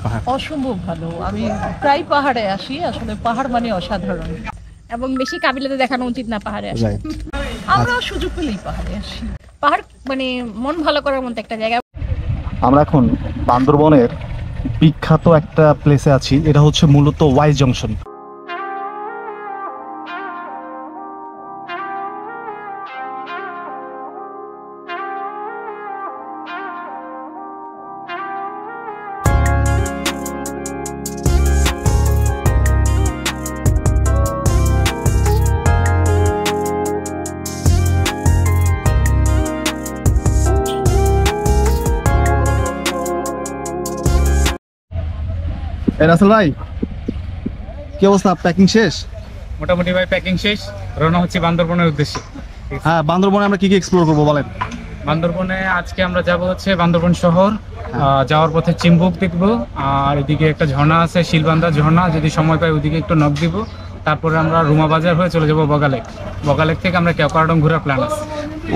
পাহাড়? অসম্ভব ভালো। আমি প্রায় পাহাড়ে আসি, আসলে পাহাড় মানে অসাধারণ এবং বেশি কাবিলিয়ত দেখানো উচিত না পাহাড়ে আসে। রাইট। আমরা সুযোগ পেলেই পাহাড়ে আসি। পাহাড় মানে মন ভালো করার মতো একটা জায়গা। আমরা এখন বান্দরবনের বিখ্যাত একটা প্লেসে আছি, এটা হচ্ছে মূলত ওয়াই জংশন। রাসেল ভাই, কি অবস্থা? প্যাকিং শেষ? মোটামুটি ভাই প্যাকিং শেষ, রওনা হচ্ছে বান্দরবনের উদ্দেশ্যে। হ্যাঁ, বান্দরবনে আমরা কি কি এক্সপ্লোর করবো বলেন? বান্দরবনে আজকে আমরা যাব হচ্ছে বান্দরবন শহর, যাওয়ার পথে চিম্বুক দেখবো, আর এদিকে একটা ঝর্ণা আছে শিলবান্দা ঝর্ণা, যদি সময় পাই ওইদিকে একটু নক দিব। তারপরে আমরা রুমা বাজার হয়ে চলে যাবো বগালেক। বগালেক থেকে আমরা কেওক্রাডং ঘোরার প্ল্যান আছে।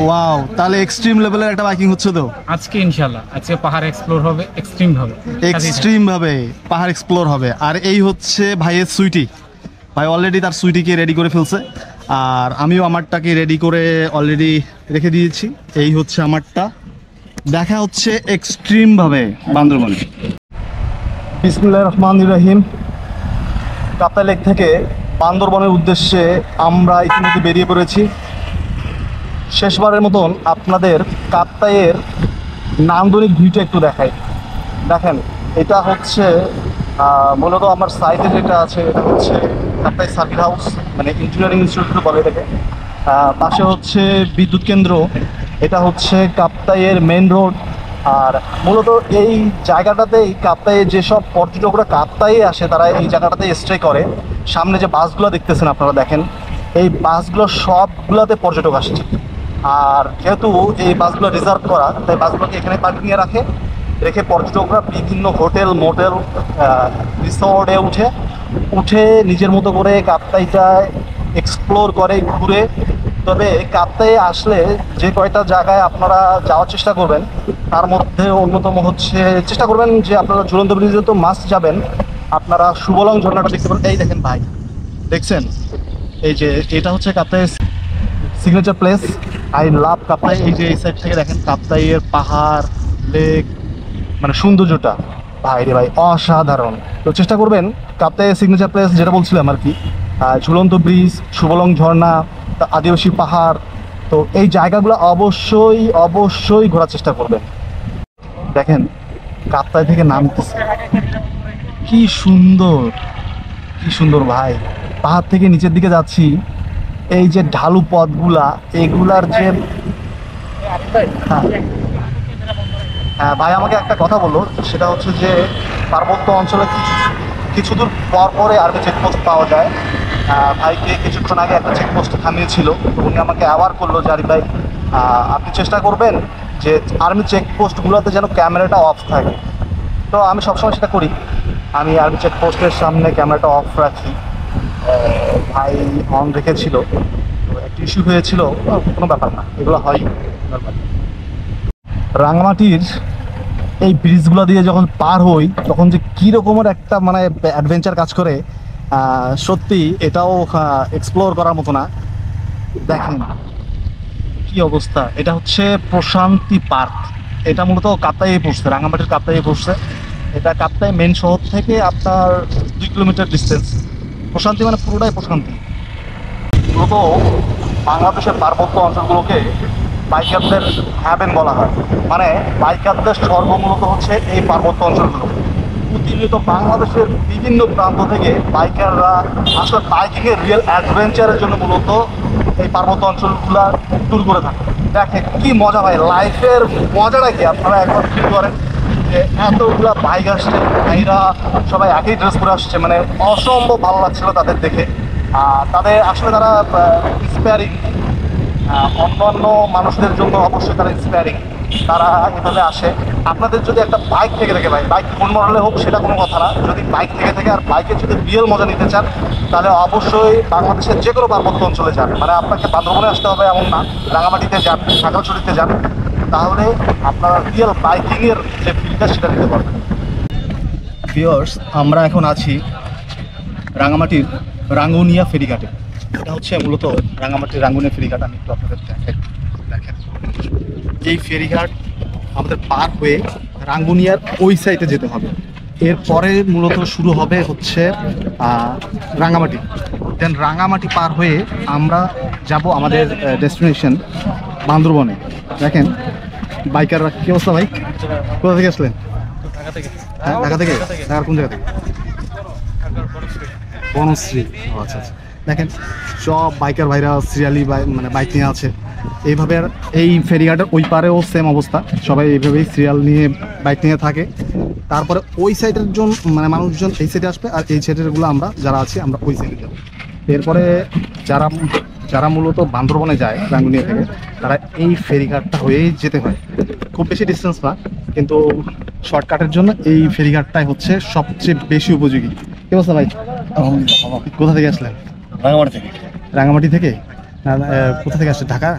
ওয়াও, তাহলে এক্সট্রিম লেভেলের একটা বাইকিং হচ্ছে তো আজকে ইনশাল্লাহ আজকে পাহাড় এক্সপ্লোর হবে, এক্সট্রিম হবে, এক্সট্রিম ভাবে পাহাড় এক্সপ্লোর হবে। আর এই হচ্ছে ভাইয়ের সুইটি। ভাই অলরেডি তার সুইটিকে রেডি করে ফেলছে, আর আমিও আমারটাকে রেডি করে অলরেডি রেখে দিয়েছি। এই হচ্ছে আমারটা। দেখা হচ্ছে এক্সট্রিম ভাবে বান্দরবনে। বিসমিল্লাহির রহমানির রহিম। কাপ্তাই লেক থেকে বান্দরবনের উদ্দেশ্যে আমরা ইতিমধ্যে বেরিয়ে পড়েছি। শেষবারের মতন আপনাদের কাপ্তাইয়ের নান্দনিক ভিউটা একটু দেখাই। দেখেন, এটা হচ্ছে মূলত আমার সাইডে যেটা আছে এটা হচ্ছে কাপ্তাই সার্কিট হাউস, মানে ইঞ্জিনিয়ারিং ইনস্টিটিউট বলে এটাকে। পাশে হচ্ছে বিদ্যুৎ কেন্দ্র, এটা হচ্ছে কাপ্তাইয়ের মেন রোড। আর মূলত এই জায়গাটাতেই কাপ্তাইয়ে যেসব পর্যটকরা কাপ্তাইয়ে আসে তারা এই জায়গাটাতে স্টে করে। সামনে যে বাসগুলো দেখতেছেন আপনারা, দেখেন এই বাসগুলো সবগুলোতে পর্যটক আসছে। আর যেহেতু এই বাসগুলো রিজার্ভ করা, তাই বাসগুলোকে এখানে পার্কিংয়ে রেখে পর্যটকরা বিভিন্ন হোটেল মোটেল রিসোর্টে উঠে নিজের মতো করে কাপ্তাইটা এক্সপ্লোর করে ঘুরে। তবে কাপ্তাইয়ে আসলে যে কয়টা জায়গায় আপনারা যাওয়ার চেষ্টা করবেন তার মধ্যে অন্যতম হচ্ছে, চেষ্টা করবেন যে আপনারা ঝুলন্ত ব্রিজে তো মাস্ট যাবেন, আপনারা সুবলং ঝর্ণাটা দেখতে পারেন। এই দেখেন ভাই, দেখছেন এই যে এটা হচ্ছে কাপ্তাইয়ের signature place. I love Kaptai. এই যে এই সাইড থেকে দেখেন কাপ্তাইয়ের পাহাড়, লেক, মানে সৌন্দর্যটা ভাই রে ভাই অসাধারণ। তো চেষ্টা করবেন কাপ্তাইয়ের সিগনেচার প্লেস যেটা বলছিলাম আর কি, ঝুলন্ত ব্রিজ, সুবলং ঝর্ণা, আদিবাসী পাহাড়, তো এই জায়গাগুলো অবশ্যই ঘোরার চেষ্টা করবেন। দেখেন কাপ্তাই থেকে নামতেছে, কি সুন্দর ভাই। পাহাড় থেকে নিচের দিকে যাচ্ছি, এই যে ঢালু পথগুলা, এগুলার যে হ্যাঁ ভাই আমাকে একটা কথা বললো, সেটা হচ্ছে যে পার্বত্য অঞ্চলে কিছু দূর পরে আর্মি চেকপোস্ট পাওয়া যায়। ভাইকে কিছুক্ষণ আগে একটা চেকপোস্টে থামিয়েছিল, উনি আমাকে অ্যাওয়ার করলো যে আরিফ ভাই আপনি চেষ্টা করবেন যে আর্মি চেকপোস্টগুলোতে যেন ক্যামেরাটা অফ থাকে। তো আমি সবসময় সেটা করি, আমি আর্মি চেকপোস্টের সামনে ক্যামেরাটা অফ রাখি। ভাই অন রেখেছিল, তো একটু ইস্যু হয়েছিল, কোনো ব্যাপার না, এগুলো হয় নর্মালি। রাঙামাটির এই ব্রিজগুলো দিয়ে যখন পার হই তখন যে কী রকমের একটা মানে অ্যাডভেঞ্চার কাজ করে, সত্যি এটাও এক্সপ্লোর করার মতো না। দেখেন কি অবস্থা। এটা হচ্ছে প্রশান্তি পার্ক, এটা মূলত কাপ্তাইয়ে পড়ছে, রাঙামাটির কাপ্তাইয়ে পড়ছে। এটা কাপ্তাই মেন শহর থেকে আপনার 2 কিলোমিটার ডিস্টেন্স। প্রশান্তি মানে পুরোটাই প্রশান্তি। মূলত বাংলাদেশের পার্বত্য অঞ্চলগুলোকে বাইকারদের হ্যাভেন বলা হয়, মানে বাইকারদের স্বর্গ মূলত হচ্ছে এই পার্বত্য অঞ্চলগুলো। প্রতিনিয়ত বাংলাদেশের বিভিন্ন প্রান্ত থেকে বাইকাররা আসলে বাইকিংয়ের রিয়েল অ্যাডভেঞ্চারের জন্য মূলত এই পার্বত্য অঞ্চলগুলো ট্যুর করে থাকে। দেখেন কি মজা ভাই, লাইফের মজাটা কি আপনারা একবার ফিল করেন যে এতগুলো বাইক আসছে, ভাইরা সবাই একই ড্রেস পরে আসছে, মানে অসম্ভব ভালো লাগছিল তাদের দেখে। তাদের আসলে তারা ইন্সপায়ারিং, অন্যান্য মানুষদের জন্য অবশ্যই তারা ইন্সপায়ারিং। তারা এভাবে আসে। আপনাদের যদি একটা বাইক থেকে থাকে ভাই, বাইক কোন মডেলে হোক সেটা কোনো কথা না, যদি বাইক থেকে আর বাইকের যদি রিয়েল মজা নিতে চান তাহলে অবশ্যই বাংলাদেশের যে কোনো পার্বত্য অঞ্চলে যান। মানে আপনাকে বান্দরবনে আসতে হবে এমন না, রাঙামাটিতে যান, খাগড়াছড়িতে যান, তাহলে আপনারা রিয়েল বাইকিংয়ের যে ফিলটা সেটা নিতে পারবেন। ভিউয়ার্স, আমরা এখন আছি রাঙামাটির রাঙ্গুনিয়া ফেরিঘাটে। এটা হচ্ছে মূলত রাঙামাটির রাঙ্গুনিয়া ফেরিঘাট। আমি একটু আপনাদের দেখেন এই ফেরিঘাট আমাদের পার হয়ে রাঙ্গুনিয়ার ওই সাইডে যেতে হবে। এরপরে মূলত শুরু হবে হচ্ছে রাঙামাটি। দেন রাঙামাটি পার হয়ে আমরা যাব আমাদের ডেস্টিনেশন বান্দরবনে। দেখেন বাইকাররা, কি অবস্থা ভাই? কোথা থেকে আসলেন? হ্যাঁ, ঢাকা থেকে। ঢাকার কোন জায়গা থেকে? বনশ্রী। আচ্ছা আচ্ছা। দেখেন সব বাইকার ভাইরা সিরিয়ালি মানে বাইক নিয়ে আছে। এইভাবে আর এই ফেরিঘাটের ওই পারেও সেম অবস্থা, সবাই এইভাবেই সিরিয়াল নিয়ে বাইক নিয়ে থাকে। তারপরে ওই সাইডের মানে মানুষজন এই সাইডে আসবে, আর এই সাইডেরগুলো আমরা যারা আছি আমরা ওই সাইডে যাবো। এরপরে যারা মূলত বান্দরবনে যায় রাঙ্গুনিয়া থেকে, তারা এই ফেরিঘাটটা হয়েই যেতে হয়। খুব বেশি ডিস্টেন্স না, কিন্তু শর্টকাটের জন্য এই ফেরিঘাটটাই হচ্ছে সবচেয়ে বেশি উপযোগী। কি অবস্থা ভাই? কোথা থেকে আসলেন? রাঙামাটি থেকে। রাঙামাটি থেকে? কোথা থেকে আসছে? ঢাকা?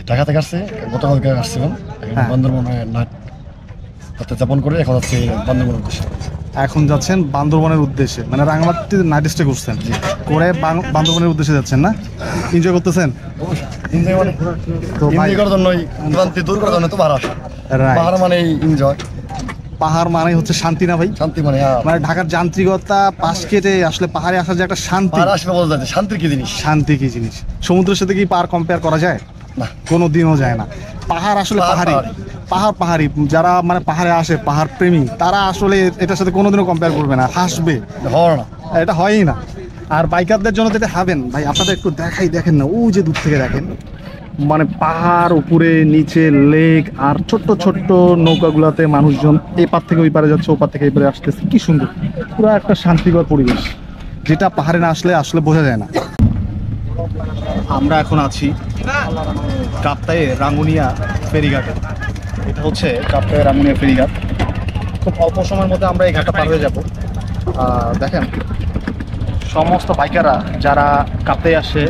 ঢাকা থেকে আসছে, গতকালকে আসছিলাম। হ্যাঁ। বান্দরবনে নাইট যাপন করে এখন যাচ্ছি বান্দরবনের উদ্দেশ্যে। এখন যাচ্ছেন বান্দরবনের উদ্দেশ্যে, মানে রাঙামাটিতে নাইট স্টে করছেন, করে বান্দরবনের উদ্দেশ্যে যাচ্ছেন না? এনজয় করতেছেন তো ভাই? এনজয় করার জন্যই, ক্লান্তি দূর করার জন্য তো পাহাড় আসা। Right. পাহাড় মানে এনজয়, পাহাড় মানে হচ্ছে শান্তি না ভাই? শান্তি মানে মানে ঢাকার যান্ত্রিকতা পাশ কেটে আসলে পাহাড়ে আসার যে একটা শান্তি, পাহাড় আসলে বলা যায় শান্তির কি জিনিস। শান্তি কি জিনিস? সমুদ্রের সাথে কি পাহাড় কম্পেয়ার করা যায়? না, কোনো দিনও যায় না। পাহাড় আসলে পাহাড়ি, পাহাড়ি যারা মানে পাহাড়ে আসে, পাহাড় প্রেমী, তারা আসলে এটার সাথে কোনোদিনও কম্পেয়ার করবে না, হাসবে। হওয়ার না, এটা হয়ই না। আর বাইকারদের জন্য যেটা হবেন ভাই, আপনাদের একটু দেখেন না, ওই যে দূর থেকে দেখেন, মানে পাহাড় উপরে নিচে লেক, আর ছোট্ট ছোট্ট নৌকাগুলোতে মানুষজন এই পার থেকে ওই পারে যাচ্ছে, ও পার থেকে এই পারে আসতেছে। কি সুন্দর, পুরো একটা শান্তিকর পরিবেশ, যেটা পাহাড়ে না আসলে বোঝা যায় না। আমরা এখন আছি কাপ্তাইয়ে রাঙ্গুনিয়া ফেরিঘাটে। এটা হচ্ছে কাপ্তাইয়ে রাঙ্গুনিয়া ফেরিঘাট। খুব অল্প সময়ের মধ্যে আমরা এই ঘাটটা পার হয়ে যাব। দেখেন সমস্ত বাইকাররা যারা কাপ্তাই আসে,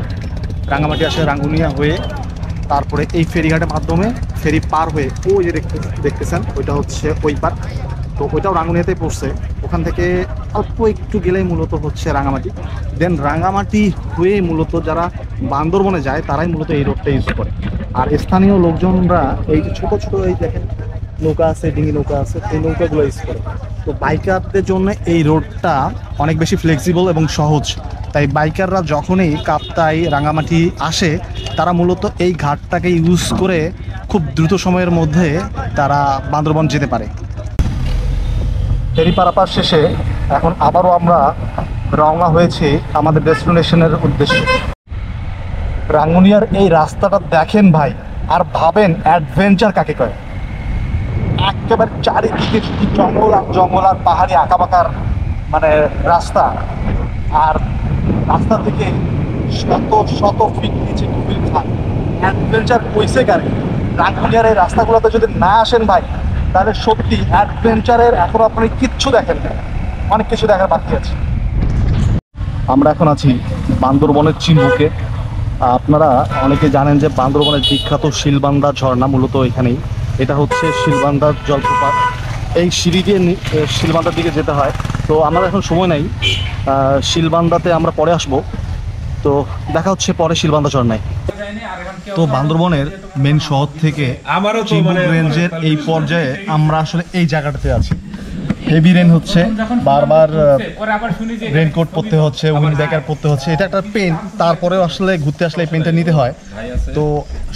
রাঙ্গামাটি আসে, রাঙ্গুনিয়া হয়ে তারপরে এই ফেরিঘাটের মাধ্যমে ফেরি পার হয়ে ওই যে দেখতেছেন ওইটা হচ্ছে ওই পার। তো ওইটাও রাঙ্গুনিয়াতেই পড়ছে। ওখান থেকে অল্প একটু গেলেই মূলত হচ্ছে রাঙ্গামাটি। দেন রাঙ্গামাটি হয়ে মূলত যারা বান্দরবনে যায় তারাই মূলত এই রোডটা ইউজ করে। আর স্থানীয় লোকজনরা এই যে ছোটো ছোটো এই দেখেন নৌকা আছে, ডিঙি নৌকা আছে, এই নৌকাগুলো ইউজ করে। তো বাইকারদের জন্য এই রোডটা অনেক বেশি ফ্লেক্সিবল এবং সহজ। তাই বাইকাররা যখনই কাপ্তাই রাঙ্গামাটি আসে, তারা মূলত এই ঘাটটাকে ইউজ করে খুব দ্রুত সময়ের মধ্যে তারা বান্দরবন যেতে পারে। ফেরি পারাপার শেষে এখন আবারও আমরা রওনা হয়েছি আমাদের ডেস্টিনেশনের উদ্দেশ্যে। রাঙ্গুনিয়ার এই রাস্তাটা দেখেন ভাই, আর ভাবেন অ্যাডভেঞ্চার কাকে কয়। একেবারে চারিদিকে শুধু জঙ্গল আর পাহাড়ি আঁকাবাঁকার মানে রাস্তা, আর রাস্তা থেকে শত ফিট নিচে গভীর খাল। অ্যাডভেঞ্চার কইছে কারে? রাঙ্গুনিয়ার এই রাস্তাগুলোতে যদি না আসেন ভাই, তাহলে সত্যি অ্যাডভেঞ্চারের এখন আপনি কিচ্ছু দেখেন না, অনেক কিছু দেখার বাকি আছে। আমরা এখন আছি বান্দরবনের চিনবুকে। আপনারা অনেকে জানেন যে বান্দরবনের বিখ্যাত শিলবান্দা ঝর্ণা মূলত এখানেই। এটা হচ্ছে শিলবান্দার জলপ্রপাত। এই সিঁড়ি দিয়ে শিলবান্দার দিকে যেতে হয়। তো আমরা এখন সময় নাই, শিলবান্দাতে আমরা পরে আসব। তো দেখা হচ্ছে পরে শিলবান্দা ঝর্ণায়। তো বান্দরবনের মেন শহর থেকে চিনবুক রেঞ্জের এই পর্যায়ে আমরা আসলে এই জায়গাটাতে আছি। হেভি রেন হচ্ছে, বারবার রেনকোট পরতে হচ্ছে, উইন্ড ব্রেকার পরতে হচ্ছে। এটা একটা পেন, তারপরেও আসলে ঘুরতে আসলে এই পেনটা নিতে হয়। তো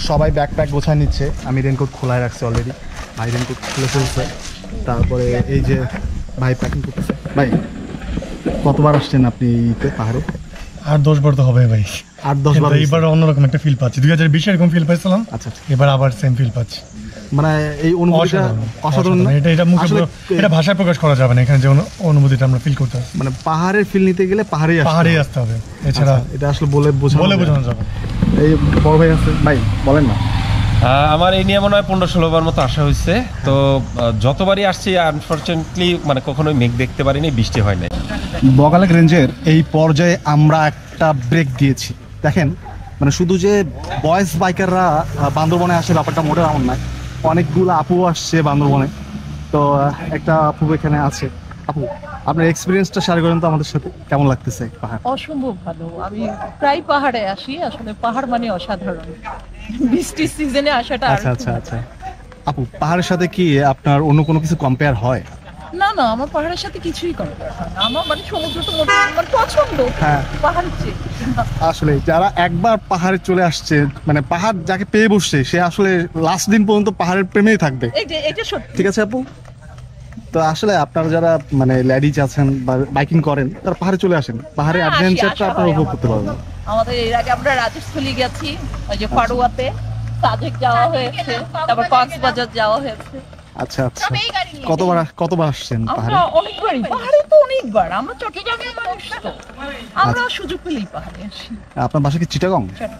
সবাই ব্যাকপ্যাক গোছায় নিচ্ছে। আমি রেনকোট খোলায় রাখছি অলরেডি, ভাই রেনকোট খুলে ফেলছে। তারপরে এই যে ভাই প্যাকিং করতেছে। ভাই কতবার আসছেন আপনি পাহাড়ে? 8-10 বার তো হবে ভাই। 8-10 বার। এবার অন্যরকম একটা ফিল পাচ্ছি। 2020 এরকম ফিল পাইছিলাম, আচ্ছা, এবার আবার সেম ফিল পাচ্ছি। মানে এই অনুভূতিটা অসাধারণ। এটা মুখে এটা ভাষায় প্রকাশ করা যাবে না। এখানে যে অনুভূতিটা আমরা ফিল করতে হবে, মানে পাহাড়ের ফিল নিতে গেলে পাহাড়েই আসতে হবে। এছাড়া এটা আসলে বলে বোঝানো যাবে। এই বড় ভাই আছে, ভাই বলেন না। আমার এই নিয়ে মনে হয় 15-16 বার মতো আসা হয়েছে। তো যতবারই আসছি আনফরচুনেটলি মানে কখনোই মেঘ দেখতে পারিনি, বৃষ্টি হয় নাই। বগালেক রেঞ্জের এই পর্যায়ে আমরা একটা ব্রেক দিয়েছি। দেখেন মানে শুধু যে বয়েজ বাইকাররা বান্দরবনে আসে ব্যাপারটা মোটেও এমন নয়, অনেকগুলো আপুও আসছে বান্দরবনে। তো একটা আপু এখানে আছে, আপু আপনার এক্সপিরিয়েন্সটা শেয়ার করেন তো আমাদের সাথে, কেমন লাগতেছে পাহাড়? অসম্ভব ভালো। আমি প্রায় পাহাড়ে আসি, আসলে পাহাড় মানে অসাধারণ। বৃষ্টির সিজনে আসাটা আচ্ছা আচ্ছা আচ্ছা। আপু পাহাড়ের সাথে কি আপনার অন্য কোনো কিছু কম্পেয়ার হয়? না না, আমার পাহাড়ের সাথে কিছুই কম্পেয়ার হয় না। আমার মানে সমুদ্র তো আমার পছন্দ, হ্যাঁ। পাহাড়ের চেয়ে। আসলে যারা একবার পাহাড়ে চলে আসছে, মানে পাহাড় যাকে পেয়ে বসছে, সে আসলে লাস্ট দিন পর্যন্ত পাহাড়ের প্রেমেই থাকবে। এটা সত্যি। ঠিক আছে আপু, তো আসলে আপনারা যারা মানে লেডিজ আছেন বা বাইকিং করেন, তারা পাহাড়ে চলে আসেন, পাহাড়ে হ্যাঁ, অ্যাডভেঞ্চারটা আসা আপনারা হয় উপভোগ করতে পারবেন। আমাদের এর আগে আমরা রাজস্থলী গেছি, ওই যে পাড়ুয়াতে, সাজেক যাওয়া হয়েছে, তারপর কক্সবাজার যাওয়া হয়েছে। আচ্ছা আচ্ছা, তবে এই গাড়ি নিয়ে কতবার আসছেন পাহাড়ে? আমরা অনেকবারই পাহাড়ে তো অনেকবার, আমরা চট্টগ্রামের মানুষ তো, আমরা সুযোগ পেলেই পাহাড়ে আসি। আপনার বাসা কি চিটাগং? চট্টগ্রাম।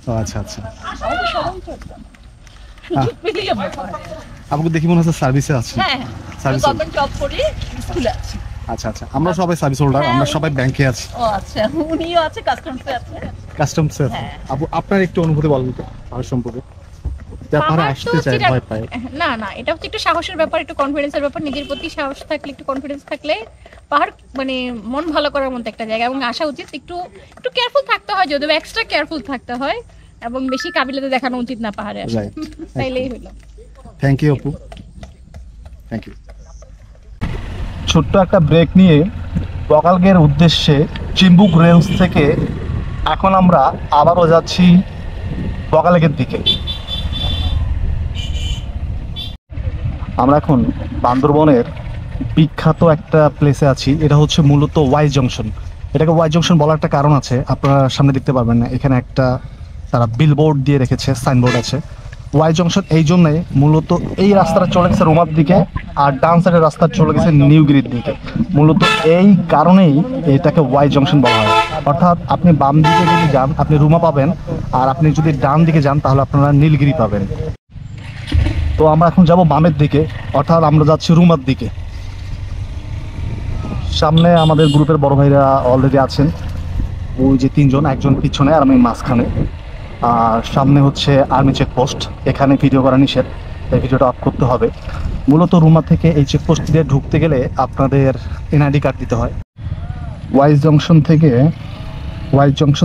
ও আচ্ছা আচ্ছা। আমাদের সবাই চট্টগ্রাম, সুযোগ পেলেই আমরা পাহাড়ে আসি। আপনাকে দেখি মনে হচ্ছে সার্ভিসে আছেন। হ্যাঁ Service গভর্নমেন্ট জব করি, স্কুলে আছি। আচ্ছা আচ্ছা, আমরা সবাই সার্ভিস হোল্ডার, আমরা সবাই ব্যাংকে আছি, ও আচ্ছা, উনিও আছে, কাস্টমসে আছে। কাস্টমসে আছে। হ্যাঁ। আপু আপনার একটু অনুভূতি বলেন তো পাহাড় সম্পর্কে, যারা পাহাড়ে পাহাড় আসতে তো চায় চিটা- ভয় পায়। না না, এটা হচ্ছে একটু সাহসের ব্যাপার, একটু কনফিডেন্সের ব্যাপার। নিজের প্রতি সাহস থাকলে, একটু কনফিডেন্স থাকলে পাহাড় মানে মন ভালো করার মতো একটা জায়গা, এবং আসা উচিত। একটু একটু কেয়ারফুল থাকতে হয়, যদিও এক্সট্রা কেয়ারফুল থাকতে হয়, এবং বেশি কাবিলিয়ত দেখানো উচিত না পাহাড়ে আসলে। Right. তাইলেই হলো। থ্যাংক ইউ আপু, থ্যাংক ইউ। ছোট্ট একটা ব্রেক নিয়ে বগালগের উদ্দেশ্যে চিম্বুক রেঞ্জ থেকে এখন আমরা আবারও যাচ্ছি বগালেগের দিকে। আমরা এখন বান্দরবনের বিখ্যাত একটা প্লেসে আছি, এটা হচ্ছে মূলত ওয়াই জংশন। এটাকে ওয়াই জংশন বলার একটা কারণ আছে, আপনারা সামনে দেখতে পারবেন না, এখানে একটা তারা বিলবোর্ড দিয়ে রেখেছে, সাইনবোর্ড আছে। ওয়াই জংশন এই জন্যে মূলত এই রাস্তাটা চলে গেছে রুমার দিকে, আর ডান সাইডের রাস্তা চলে গেছে নিউগিরির দিকে। মূলত এই কারণেই এটাকে ওয়াই জংশন বলা হয়। অর্থাৎ আপনি বাম দিকে যদি যান আপনি রুমা পাবেন, আর আপনি যদি ডান দিকে যান তাহলে আপনারা নীলগিরি পাবেন। তো আমরা এখন যাব বামের দিকে, অর্থাৎ আমরা যাচ্ছি রুমার দিকে। সামনে আমাদের গ্রুপের বড় ভাইরা অলরেডি আছেন, ওই যে তিনজন, একজন পিছনে আর আমি মাঝখানে। আর সামনে হচ্ছে আর্মি চেকপোস্ট, এখানে ভিডিও করা নিষেধ, এই ভিডিওটা অফ করতে হবে। মূলত রুমা থেকে এই চেকপোস্ট দিয়ে ঢুকতে গেলে আপনাদের এনআইডি কার্ড দিতে হয়। ওয়াই জংশন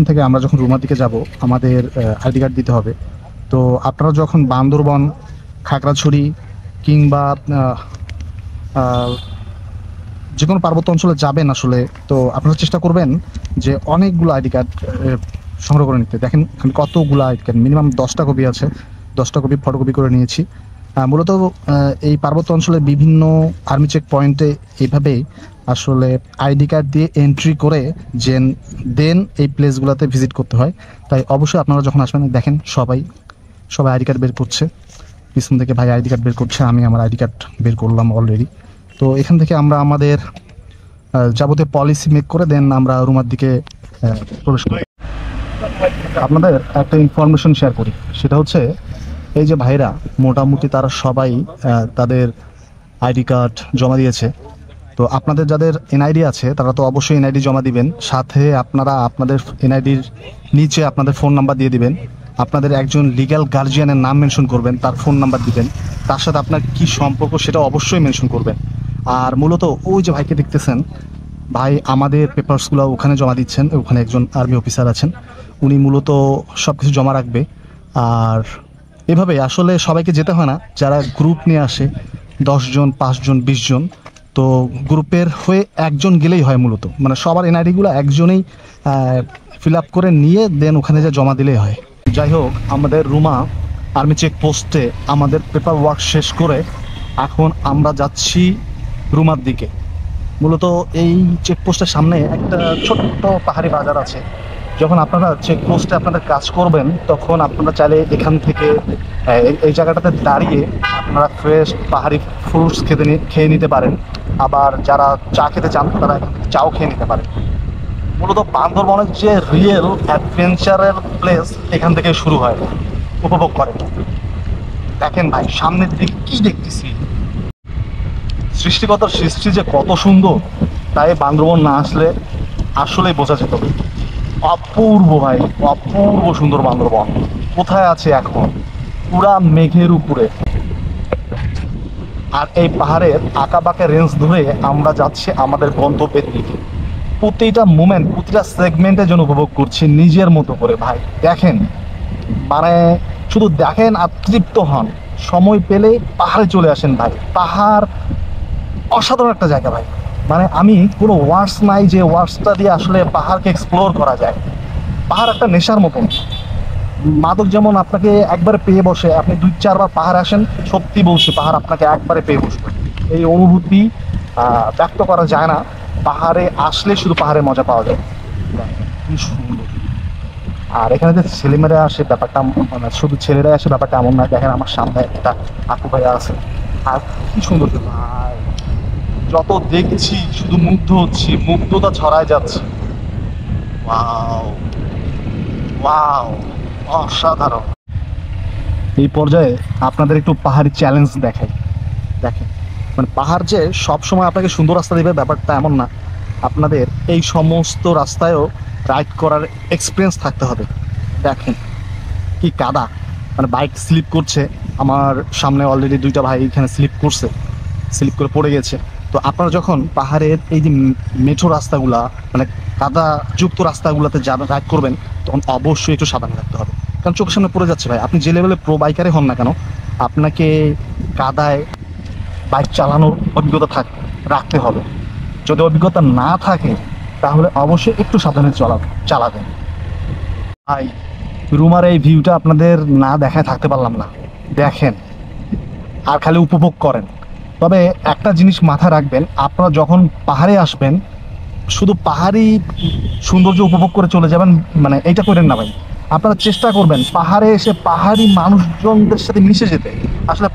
থেকে আমরা যখন রুমার দিকে যাব আমাদের আইডি কার্ড দিতে হবে। তো আপনারা যখন বান্দরবন, খাগড়াছড়ি কিংবা যে কোনো পার্বত্য অঞ্চলে যাবেন আসলে, তো আপনারা চেষ্টা করবেন যে অনেকগুলো আইডি কার্ড সংগ্রহ করে নিতে। দেখেন আমি কতগুলো আইডি কার্ড, মিনিমাম 10টা কপি আছে, 10টা কপি ফটোকপি করে নিয়েছি। মূলত এই পার্বত্য অঞ্চলে বিভিন্ন আর্মি চেক পয়েন্টে এইভাবেই আসলে আইডি কার্ড দিয়ে এন্ট্রি করে দেন এই প্লেসগুলোতে ভিজিট করতে হয়। তাই অবশ্যই আপনারা যখন আসবেন, দেখেন সবাই আইডি কার্ড বের করছে, পিছন থেকে ভাই আইডি কার্ড বের করছে, আমি আমার আইডি কার্ড বের করলাম অলরেডি। তো এখান থেকে আমরা আমাদের যাবতীয় পলিসি মেক করে দেন আমরা রুমার দিকে প্রবেশ করি। আপনাদের একটা ইনফরমেশন শেয়ার করি, সেটা হচ্ছে এই যে ভাইরা মোটামুটি তারা সবাই তাদের আইডি কার্ড জমা দিয়েছে। তো আপনাদের যাদের এনআইডি আছে তারা তো অবশ্যই এনআইডি জমা দিবেন, সাথে আপনারা আপনাদের এনআইডির নিচে আপনাদের ফোন নাম্বার দিয়ে দিবেন। আপনাদের একজন লিগ্যাল গার্জিয়ানের নাম মেনশন করবেন, তার ফোন নাম্বার দিবেন, তার সাথে আপনার কি সম্পর্ক সেটা অবশ্যই মেনশন করবেন। আর মূলত ওই যে ভাইকে দেখতেছেন, ভাই আমাদের পেপারসগুলো ওখানে জমা দিচ্ছেন, ওখানে একজন আর্মি অফিসার আছেন, উনি মূলত সব কিছু জমা রাখবে। আর এভাবে আসলে সবাইকে যেতে হয় না, যারা গ্রুপ নিয়ে আসে 10 জন, 5 জন, 20 জন, তো গ্রুপের হয়ে একজন গেলেই হয়। মূলত মানে সবার এনআইডিগুলো একজনেই ফিল আপ করে নিয়ে দেন ওখানে যা জমা দিলেই হয়। যাই হোক, আমাদের রুমা আর্মি চেকপোস্টে আমাদের পেপার ওয়ার্ক শেষ করে এখন আমরা যাচ্ছি রুমার দিকে। মূলত এই চেকপোস্টের সামনে একটা ছোট্ট পাহাড়ি বাজার আছে। যখন আপনারা চেকপোস্টে আপনাদের কাজ করবেন তখন আপনারা চাইলে এখান থেকে এই জায়গাটাতে দাঁড়িয়ে আপনারা ফ্রেশ পাহাড়ি ফ্রুটস খেয়ে নিতে পারেন। আবার যারা চা খেতে চান তারা এখান থেকে চাও খেয়ে নিতে পারেন। মূলত বান্দরবনের যে রিয়েল অ্যাডভেঞ্চারের প্লেস এখান থেকে শুরু হয়, উপভোগ করেন। দেখেন ভাই সামনের দিকে কি দেখতেছি, সৃষ্টিকর্তার সৃষ্টি যে কত সুন্দর, তাই বান্দরবন না আসলে আসলেই বোঝা যেত। অপূর্ব ভাই, অপূর্ব সুন্দর বান্দরবন। কোথায় আছে এখন? পুরা মেঘের উপরে। আর এই পাহাড়ের আঁকাবাঁকা রেঞ্জ ধরে আমরা যাচ্ছি আমাদের গন্তব্যের দিকে। প্রতিটা মোমেন্ট, প্রতিটা সেগমেন্টের জন্য উপভোগ করছি নিজের মতো করে ভাই। দেখেন, মানে শুধু দেখেন আর তৃপ্ত হন। সময় পেলে পাহাড়ে চলে আসেন ভাই। পাহাড় অসাধারণ একটা জায়গা ভাই। মানে আমি কোনো ওয়ার্ডস নাই যে ওয়ার্ডসটা দিয়ে আসলে পাহাড়কে এক্সপ্লোর করা যায়। পাহাড় একটা নেশার মতন। মাদক যেমন আপনাকে একবারে পেয়ে বসে, আপনি 2-4 বার পাহাড়ে আসেন, সত্যি বলছি পাহাড় আপনাকে একবারে পেয়ে বসবে। এই অনুভূতি ব্যক্ত করা যায় না। পাহাড়ে আসলে শুধু পাহাড়ের মজা পাওয়া যায়। কি সুন্দর। আর এখানে যে ছেলেমেয়েরা আসে ব্যাপারটা, মানে শুধু ছেলেরা আসে ব্যাপারটা এমন না। দেখেন আমার সামনে একটা আপু ভাইয়া আছে, আর কি সুন্দর ভাই। যত দেখছি শুধু মুগ্ধ হচ্ছি, মুগ্ধতা ছড়ায় যাচ্ছে। ওয়াও ওয়াও, অসাধারণ। এই পর্যায়ে আপনাদের একটু পাহাড়ি চ্যালেঞ্জ দেখাই। দেখেন, মানে পাহাড় যে সবসময় আপনাকে সুন্দর রাস্তা দেবে ব্যাপারটা এমন না। আপনাদের এই সমস্ত রাস্তায়ও রাইড করার এক্সপিরিয়েন্স থাকতে হবে। দেখেন কি কাদা, মানে বাইক স্লিপ করছে। আমার সামনে অলরেডি 2টা ভাই এখানে স্লিপ করছে, স্লিপ করে পড়ে গেছে। তো আপনারা যখন পাহাড়ের এই যে মেঠো রাস্তাগুলা, মানে কাদা যুক্ত রাস্তাগুলোতে যাবেন, রাইড করবেন, তখন অবশ্যই একটু সাবধানে রাখতে হবে। কারণ চোখের সামনে পড়ে যাচ্ছে ভাই। আপনি যে লেভেলে প্রো বাইকারে হন না কেন, আপনাকে কাদায় বাইক চালানোর অভিজ্ঞতা রাখতে হবে। যদি অভিজ্ঞতা না থাকে তাহলে অবশ্যই একটু সাবধানে চালাবেন ভাই। রুমার এই ভিউটা আপনাদের না দেখায় থাকতে পারলাম না। দেখেন আর খালি উপভোগ করেন। তবে একটা জিনিস মাথায় রাখবেন, আপনারা যখন পাহাড়ে আসবেন শুধু পাহাড়ি সৌন্দর্য উপভোগ করে চলে যাবেন, মানে এইটা করেন না ভাই। আপনারা চেষ্টা করবেন পাহাড়ে এসে পাহাড়ি মানুষজনদের সাথে মিশে যেতে। আসলে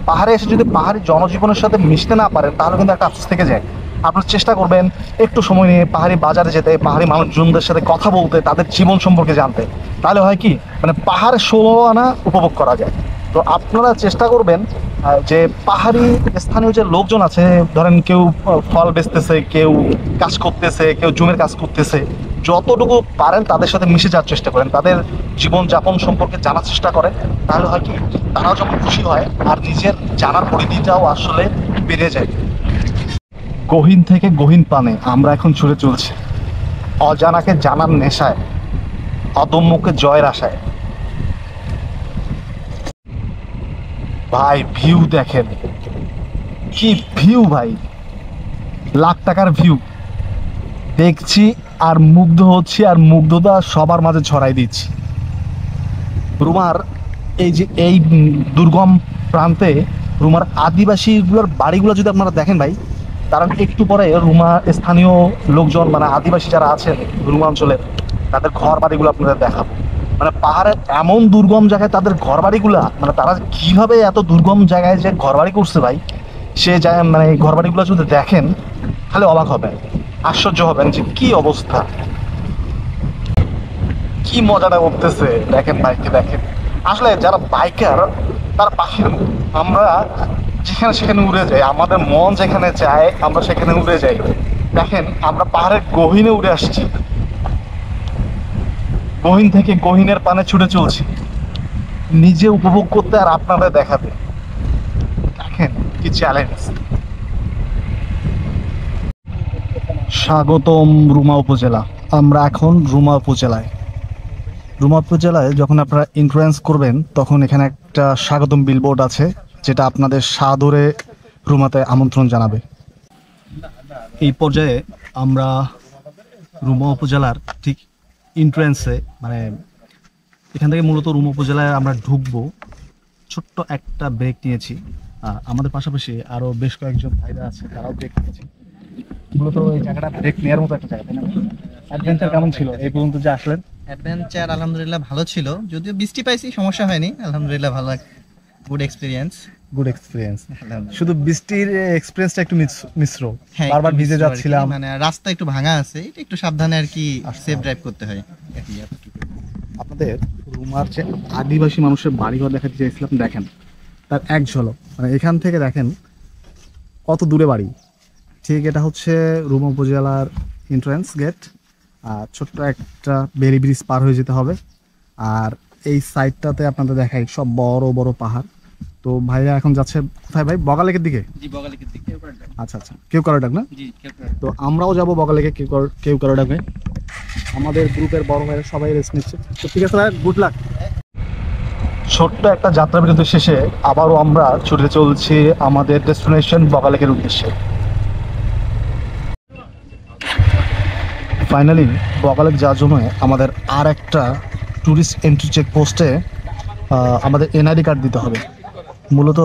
পাহাড়ে এসে যদি পাহাড়ি জনজীবনের সাথে মিশতে না পারেন তাহলে কিন্তু একটা আফসোস থেকে যায়। আপনারা চেষ্টা করবেন একটু সময় নিয়ে পাহাড়ি বাজারে যেতে, পাহাড়ি মানুষজনদের সাথে কথা বলতে, তাদের জীবন সম্পর্কে জানতে। তাহলে হয় কি, মানে পাহাড়ের 16 আনা উপভোগ করা যায়। তো আপনারা চেষ্টা করবেন যে পাহাড়ি স্থানীয় যে লোকজন আছে, ধরেন কেউ ফল বেচতেছে, কেউ কাজ করতেছে, কেউ জমির কাজ করতেছে, যতটুকু পারেন তাদের সাথে মিশে যাওয়ার চেষ্টা করেন, তাদের জীবনযাপন সম্পর্কে জানার চেষ্টা করেন। তাহলে হয় কি, তারাও যখন খুশি হয় আর নিজের জানার পরিধিটাও আসলে বেড়ে যায়। গহীন থেকে গহীন পানে আমরা এখন ছুটে চলছি, অজানাকে জানার নেশায়, অদম্যকে জয়ের আশায়। ভাই ভিউ দেখেন, কি ভিউ ভাই, লাখ টাকার ভিউ। দেখছি আর মুগ্ধ হচ্ছি, আর মুগ্ধতা সবার মাঝে ছড়াই দিচ্ছি। রুমার এই যে এই দুর্গম প্রান্তে রুমার আদিবাসীগুলোর বাড়িগুলো যদি আপনারা দেখেন ভাই, তারা একটু পরে রুমা স্থানীয় লোকজন, মানে আদিবাসী যারা আছেন রুমা অঞ্চলের, তাদের ঘর বাড়িগুলো আপনাদের দেখাবো। মানে পাহাড়ের এমন দুর্গম জায়গায় তাদের ঘর বাড়িগুলা, মানে তারা কিভাবে এত দুর্গম জায়গায় যে ঘর বাড়ি করছে ভাই, সে যায় মানে এই ঘর বাড়িগুলো যদি দেখেন তাহলে অবাক হবেন, আশ্চর্য হবেন যে কি অবস্থা, কি মজাটা করতেছে। দেখেন বাইকে, দেখেন আসলে যারা বাইকার তারা পাখির মতো। আমরা যেখানে সেখানে উড়ে যাই, আমাদের মন যেখানে চায় আমরা সেখানে উড়ে যাই। দেখেন আমরা পাহাড়ের গহীনে উড়ে আসছি, গহীন থেকে গহীনের পানে ছুটে চলছি, নিজে উপভোগ করতে আর আপনাদের দেখাতে। দেখেন কি চ্যালেঞ্জ। স্বাগতম রুমা উপজেলা। আমরা এখন রুমা উপজেলায়। রুমা উপজেলায় যখন আপনারা এন্ট্রান্স করবেন তখন এখানে একটা স্বাগতম বিলবোর্ড আছে, যেটা আপনাদের সাদরে রুমাতে আমন্ত্রণ জানাবে। এই পর্যায়ে আমরা রুমা উপজেলার ঠিক এন্ট্রান্সে, মানে এখান থেকে মূলত রুমা উপজেলায় আমরা ঢুকবো। ছোট্ট একটা ব্রেক নিয়েছি, আমাদের পাশাপাশি আরও বেশ কয়েকজন ভাইরা আছে, তারাও ব্রেক নিয়েছি। মূলত এই জায়গাটা ব্রেক নেওয়ার মতো একটা জায়গা, তাই না? অ্যাডভেঞ্চার কেমন ছিল এই পর্যন্ত যে আসলেন? অ্যাডভেঞ্চার আলহামদুলিল্লাহ ভালো ছিল, যদিও বৃষ্টি পাইছি, সমস্যা হয়নি, আলহামদুলিল্লাহ ভালো, গুড এক্সপিরিয়েন্স। Good experience. শুধু বৃষ্টির এক্সপিরিয়েন্সটা একটু মিশ্র, বারবার ভিজে যাচ্ছিলাম, মানে রাস্তা একটু ভাঙা আছে, এটা একটু সাবধানে আর কি সেফ ড্রাইভ করতে হয়। আপনাদের রুমার যে আদিবাসী মানুষের বাড়িঘর দেখাতে চাইছিলাম, দেখেন তার এক ঝলক। মানে এখান থেকে দেখেন কত দূরে বাড়ি। ঠিক এটা হচ্ছে রুমা উপজেলার এন্ট্রান্স গেট। আর ছোট্ট একটা বেরি ব্রিজ পার হয়ে যেতে হবে। আর এই সাইডটাতে আপনাদের দেখাই সব বড় বড় পাহাড়, তো ভাইয়া এখন যাচ্ছে কোথায় ভাই? বগালেকের দিকে? জি বগালেকের দিকে। আচ্ছা আচ্ছা, কেউ কারো ডাক না? জি তো আমরাও যাবো বগালেকে, কেউ কারো ডাকে। আমাদের গ্রুপের বড় ভাইরা সবাই রেস্ট নিচ্ছে। তো ঠিক আছে ভাই, গুড লাক। ছোট্ট একটা যাত্রা বিরতি শেষে আবারও আমরা ছুটে চলছি আমাদের ডেস্টিনেশন বগালেকের উদ্দেশ্যে। ফাইনালি বগালেক যাওয়ার জন্য আমাদের আর একটা ট্যুরিস্ট এন্ট্রি চেকপোস্টে আমাদের এনআইডি কার্ড দিতে হবে। মূলত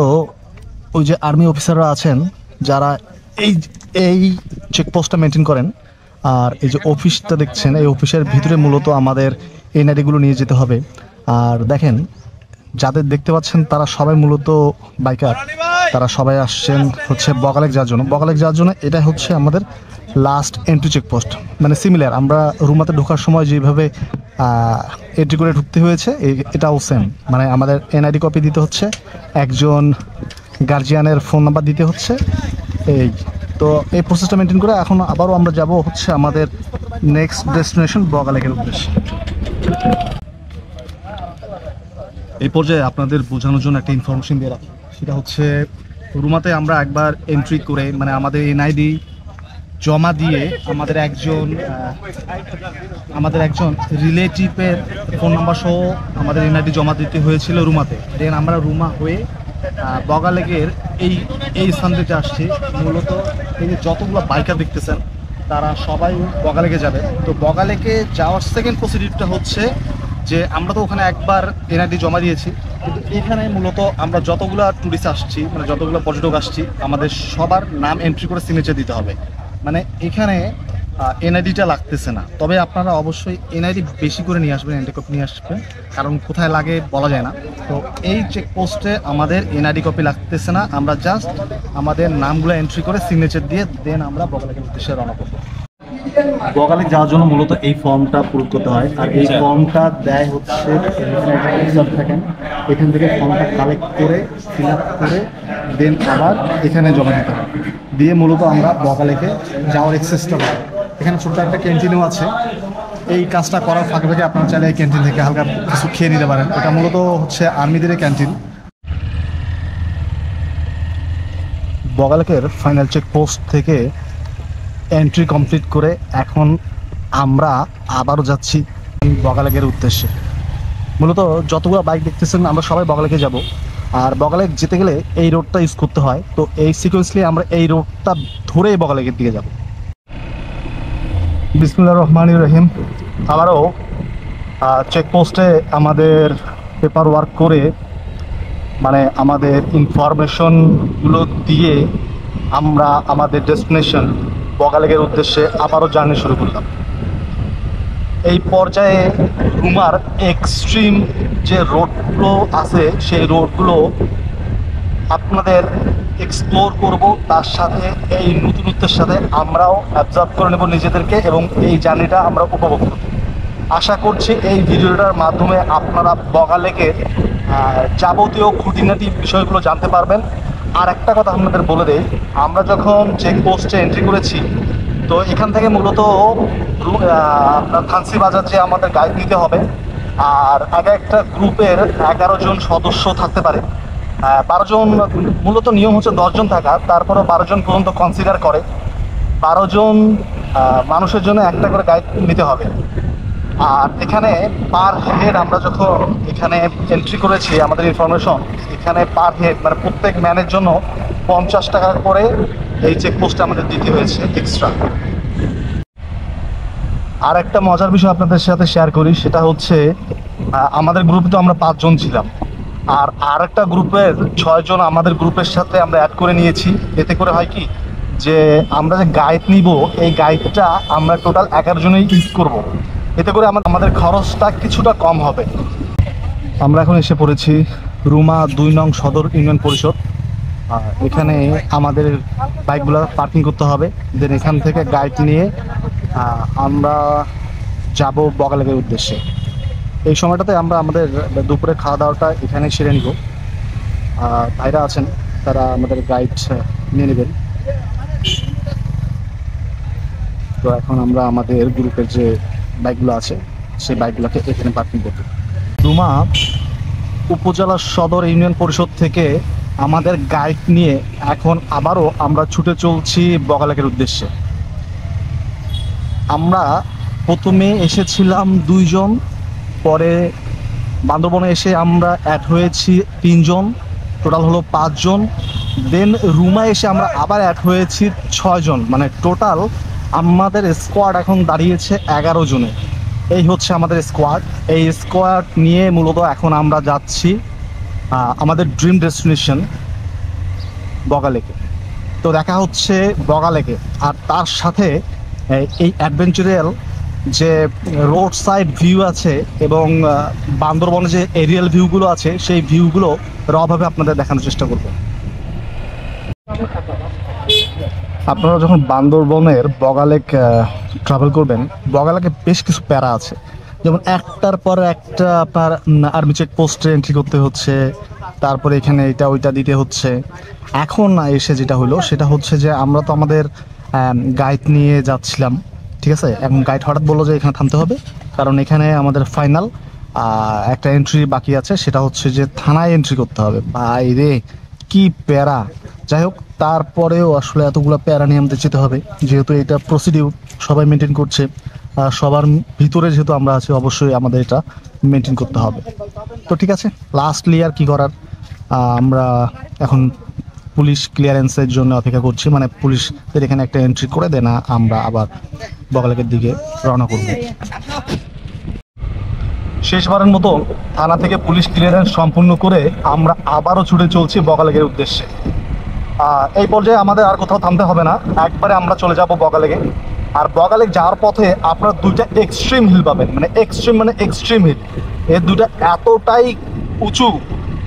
ওই যে আর্মি অফিসাররা আছেন যারা এই এই চেকপোস্টটা মেনটেন করেন, আর এই যে অফিসটা দেখছেন, এই অফিসের ভিতরে মূলত আমাদের এনআইডিগুলো নিয়ে যেতে হবে। আর দেখেন, যাদের দেখতে পাচ্ছেন তারা সবাই মূলত বাইকার, তারা সবাই আসছেন হচ্ছে বগালেক যাওয়ার জন্য। বগালেক যাওয়ার জন্য এটা হচ্ছে আমাদের লাস্ট এন্ট্রি চেকপোস্ট, মানে সিমিলার আমরা রুমাতে ঢোকার সময় যেভাবে এন্ট্রি করে ঢুকতে হয়েছে এটাও সেম, মানে আমাদের এনআইডি কপি দিতে হচ্ছে, একজন গার্জিয়ানের ফোন নাম্বার দিতে হচ্ছে। এই তো এই প্রসেসটা মেনটেন করে এখন আবারও আমরা যাব হচ্ছে আমাদের নেক্সট ডেস্টিনেশন বগালেকের উদ্দেশ্যে। এই পর্যায়ে আপনাদের বোঝানোর জন্য একটা ইনফরমেশন দিয়ে রাখি, সেটা হচ্ছে রুমাতে আমরা একবার এন্ট্রি করে, মানে আমাদের এনআইডি জমা দিয়ে আমাদের একজন রিলেটিভের ফোন নাম্বার সহ আমাদের এনআইডি জমা দিতে হয়েছিল রুমাতে। দেন আমরা রুমা হয়ে বগালেকের এই স্থান থেকে আসছি। মূলত এই যে যতগুলো বাইকার দেখতেছেন তারা সবাই বগালেকে যাবে। তো বগালেকে যাওয়ার সেকেন্ড প্রসিডিউরটা হচ্ছে যে আমরা তো ওখানে একবার এনআইডি জমা দিয়েছি, কিন্তু এখানে মূলত আমরা যতগুলো ট্যুরিস্ট আসছি, মানে যতগুলো পর্যটক আসছি, আমাদের সবার নাম এন্ট্রি করে সিগনেচার দিতে হবে। মানে এখানে এনআইডিটা লাগতেছে না, তবে আপনারা অবশ্যই এনআইডি বেশি করে নিয়ে আসবেন, এনআইডি কপি নিয়ে আসবেন, কারণ কোথায় লাগে বলা যায় না। তো এই চেকপোস্টে আমাদের এনআইডি কপি লাগতেছে না, আমরা জাস্ট আমাদের নামগুলো এন্ট্রি করে সিগনেচার দিয়ে দেন আমরা বগালেকের উদ্দেশ্যে রওনা করবো। বগালেক যাওয়ার জন্য মূলত এই ফর্মটা পূরণ করতে হয়, আর এই ফর্মটা দেয় হচ্ছে থাকেন, এখান থেকে ফর্মটা কালেক্ট করে ফিল আপ করে দেন আবার এখানে জমা দিতে হয়, দিয়ে মূলত আমরা বগালেকে যাওয়ার এক্সেসটা পাই। এখানে ছোট্ট একটা ক্যান্টিনও আছে। এই কাজটা করার ফাঁকে ফাঁকে আপনারা চাইলে এই ক্যান্টিন থেকে হালকা কিছু খেয়ে নিতে পারেন। এটা মূলত হচ্ছে আর্মিদের ক্যান্টিন। বগালেকের ফাইনাল চেকপোস্ট থেকে এন্ট্রি কমপ্লিট করে এখন আমরা আবারও যাচ্ছি বগালেকের উদ্দেশ্যে। মূলত যতগুলো বাইক দেখতেছেন আমরা সবাই বগালেকে যাব, আর বগালেক যেতে গেলে এই রোডটা ইউজ করতে হয়। তো এই সিকোয়েন্সলি আমরা এই রোডটা ধরেই বগালেকের দিকে যাব। বিসমিল্লাহির রহমানির রহিম। আবারও চেকপোস্টে আমাদের পেপার ওয়ার্ক করে, মানে আমাদের ইনফরমেশনগুলো দিয়ে আমরা আমাদের ডেস্টিনেশন বগালেকের উদ্দেশ্যে আবারও জার্নি শুরু করলাম। এই পর্যায়ে রুমার এক্সট্রিম যে রোডগুলো আছে সেই রোডগুলো আপনাদের এক্সপ্লোর করব, তার সাথে এই নতুনত্বের সাথে আমরাও অ্যাবজর্ব করে নেব নিজেদেরকে এবং এই জার্নিটা আমরা উপভোগ করব। আশা করছি এই ভিডিওটার মাধ্যমে আপনারা বগালেকের যাবতীয় খুঁটিনাটি বিষয়গুলো জানতে পারবেন। আর একটা কথা আপনাদের বলে দেই, আমরা যখন চেকপোস্টে এন্ট্রি করেছি তো এখান থেকে মূলত আপনার ফান্সি বাজার যে আমাদের গাইড নিতে হবে, আর আগে একটা গ্রুপের 11 জন সদস্য থাকতে পারে। 12 জন মূলত নিয়ম হচ্ছে 10 জন থাকা, তারপরে 12 জন পর্যন্ত কনসিডার করে। 12 জন মানুষের জন্য একটা করে গাইড নিতে হবে। আর এখানে পার হেড আমরা যখন এখানে এন্ট্রি করেছি আমাদের ইনফরমেশন, এখানে পার হেড মানে প্রত্যেক ম্যানের জন্য 50 টাকা করে এই চেকপোস্টে আমাদের দিতে হয়েছে এক্সট্রা। আর একটা মজার বিষয় আপনাদের সাথে শেয়ার করি, সেটা হচ্ছে আমাদের গ্রুপে তো আমরা 5 জন ছিলাম, আর একটা গ্রুপের 6 জন আমাদের গ্রুপের সাথে আমরা অ্যাড করে নিয়েছি। এতে করে হয় কি যে আমরা যে গাইড নিব এই গাইডটা আমরা টোটাল 11 জনেই ইউজ করব। এতে করে আমাদের খরচটা কিছুটা কম হবে। আমরা এখন এসে পড়েছি রুমা 2 নং সদর ইউনিয়ন পরিষদ। এখানে আমাদের বাইকগুলো পার্কিং করতে হবে, দেন এখান থেকে গাইড নিয়ে আমরা যাব বগালেকের উদ্দেশ্যে। এই সময়টাতে আমরা আমাদের দুপুরে খাওয়া দাওয়াটা এখানে সেরে নিব। ভাইরা আছেন তারা আমাদের গাইড নিয়ে নেবেন। তো এখন আমরা আমাদের গ্রুপের যে বাইকগুলো আছে সেই বাইকগুলোকে এখানে পার্কিং করব। রুমা উপজেলা সদর ইউনিয়ন পরিষদ থেকে আমাদের গাইড নিয়ে এখন আবারও আমরা ছুটে চলছি বগালেকের উদ্দেশ্যে। আমরা প্রথমে এসেছিলাম 2 জন, পরে বান্দরবনে এসে আমরা অ্যাড হয়েছি 3 জন, টোটাল হলো 5 জন। দেন রুমা এসে আমরা আবার অ্যাড হয়েছি 6 জন, মানে টোটাল আমাদের স্কোয়াড এখন দাঁড়িয়েছে 11 জনে। এই হচ্ছে আমাদের স্কোয়াড। এই স্কোয়াড নিয়ে মূলত এখন আমরা যাচ্ছি আমাদের ড্রিম ডেস্টিনেশন বগালেকে। তো দেখা হচ্ছে বগালেকে। আর তার সাথে এই অ্যাডভেঞ্চারাল যে রোড সাইড ভিউ আছে এবং বান্দরবনে যে এরিয়াল ভিউগুলো আছে সেই ভিউগুলো রভাবে আপনাদের দেখানোর চেষ্টা করব। আপনারা যখন বান্দরবনের বগালেক ট্রাভেল করবেন, বগালেকে বেশ কিছু প্যারা আছে, যেমন একটার পর একটা আপনার আর্মি চেক পোস্টে এন্ট্রি করতে হচ্ছে, তারপরে এখানে এটা ওইটা দিতে হচ্ছে। এখন এসে যেটা হলো সেটা হচ্ছে যে আমরা তো আমাদের গাইড নিয়ে যাচ্ছিলাম, ঠিক আছে। এখন গাইড হঠাৎ বললো যে এখানে থামতে হবে, কারণ এখানে আমাদের ফাইনাল একটা এন্ট্রি বাকি আছে, সেটা হচ্ছে যে থানায় এন্ট্রি করতে হবে। বাইরে কি প্যারা! যাই হোক, তারপরেও আসলে এতগুলো প্যারা নিয়ে আমাদের যেতে হবে, যেহেতু এটা প্রসিডিউর সবাই মেনটেন করছে, সবার ভিতরে যেহেতু আমরা আছি অবশ্যই আমাদের এটা মেনটেন করতে হবে। তো ঠিক আছে, লাস্টলি আর কি করার, আমরা এখন পুলিশ ক্লিয়ারেন্সের জন্য অপেক্ষা করছি, মানে পুলিশদের এখানে একটা এন্ট্রি করে দেন আমরা আবার বগালেকের দিকে রওনা করব। শেষবারের মতো থানা থেকে পুলিশ ক্লিয়ারেন্স সম্পূর্ণ করে আমরা আবারও ছুটে চলছি বগালেকের উদ্দেশ্যে। এই পর্যায়ে আমাদের আর কোথাও থামতে হবে না, একবারে আমরা চলে যাব বগালেকে। আর বগালেক যাওয়ার পথে আপনারা 2টা এক্সট্রিম হিল পাবেন, মানে এক্সট্রিম হিল। এই 2টা এতটাই উঁচু